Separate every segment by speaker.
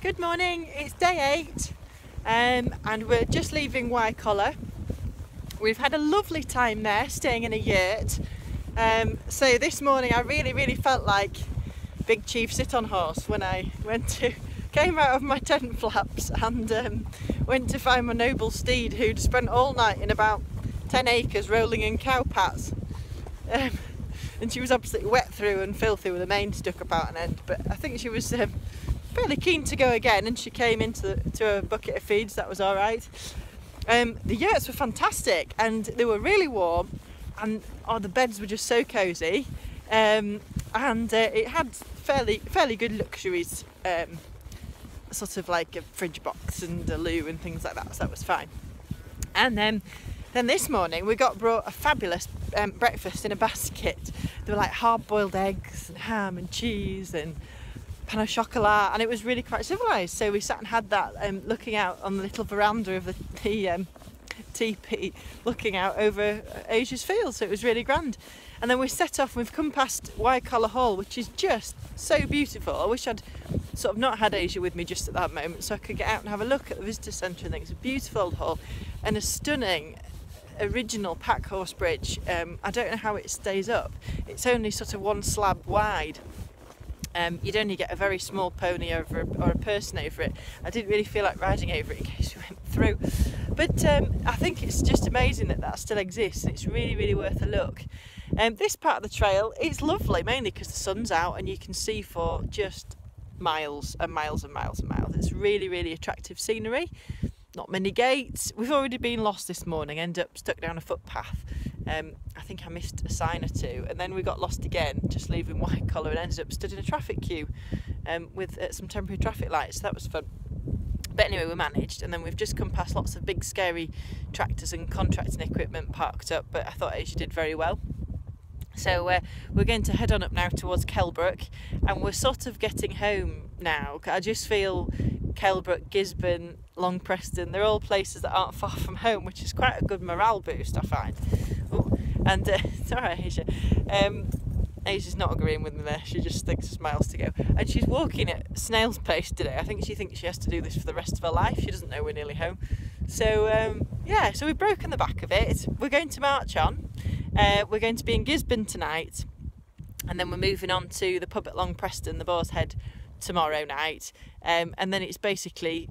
Speaker 1: Good morning, it's day 8 and we're just leaving Wycoller. We've had a lovely time there staying in a yurt. So this morning I really felt like Big Chief sit on horse when I came out of my tent flaps and went to find my noble steed who'd spent all night in about 10 acres rolling in cow pats. And she was absolutely wet through and filthy with her mane stuck about an end, but I think she was fairly keen to go again, and she came into a bucket of feeds. That was all right. The yurts were fantastic and they were really warm, and the beds were just so cosy, and it had fairly good luxuries, sort of like a fridge box and a loo and things like that, so that was fine. And then this morning we got brought a fabulous breakfast in a basket. There were like hard-boiled eggs and ham and cheese and pain au chocolat, and it was really quite civilised. So we sat and had that, looking out on the little veranda of the teepee, looking out over Asia's fields. So it was really grand. And then we set off. We've come past Wycoller Hall, which is just so beautiful. I wish I'd sort of not had Asia with me just at that moment, so I could get out and have a look at the visitor centre. And it's a beautiful old hall and a stunning original pack horse bridge. I don't know how it stays up. It's only sort of one slab wide. You'd only get a very small pony over or a person over it. I didn't really feel like riding over it in case we went through, but I think it's just amazing that still exists, and it's really worth a look. This part of the trail, it's lovely, mainly because the sun's out and you can see for just miles and miles and miles and miles. It's really attractive scenery. Not many gates. We've already been lost this morning, ended up stuck down a footpath. I think I missed a sign or two, and then we got lost again just leaving Wycoller and ended up stood in a traffic queue with some temporary traffic lights. So that was fun. But anyway, we managed, and then we've just come past lots of big scary tractors and contracting equipment parked up, but I thought Asia did very well. So we're going to head on up now towards Kelbrook, and we're sort of getting home now. I just feel Kelbrook, Gisborne, Long Preston, they're all places that aren't far from home, which is quite a good morale boost, I find. Ooh, and sorry, Asia. Asia's not agreeing with me there. She just thinks there's miles to go, and she's walking at snail's pace today. I think she thinks she has to do this for the rest of her life. She doesn't know we're nearly home. So yeah, so we've broken the back of it. We're going to march on. We're going to be in Gisborne tonight, and then we're moving on to the pub at Long Preston, the Boar's Head, tomorrow night, and then it's basically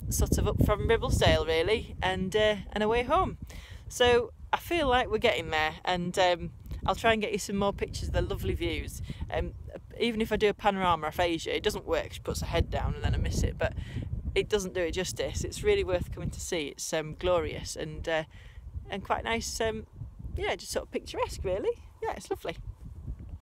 Speaker 1: sort of up from Ribblesdale really, and away home. So I feel like we're getting there, and I'll try and get you some more pictures of the lovely views. Even if I do a panorama of Asia, it doesn't work. She puts her head down and then I miss it, but it doesn't do it justice. It's really worth coming to see. It's glorious and quite nice. Yeah, just sort of picturesque really. Yeah, it's lovely.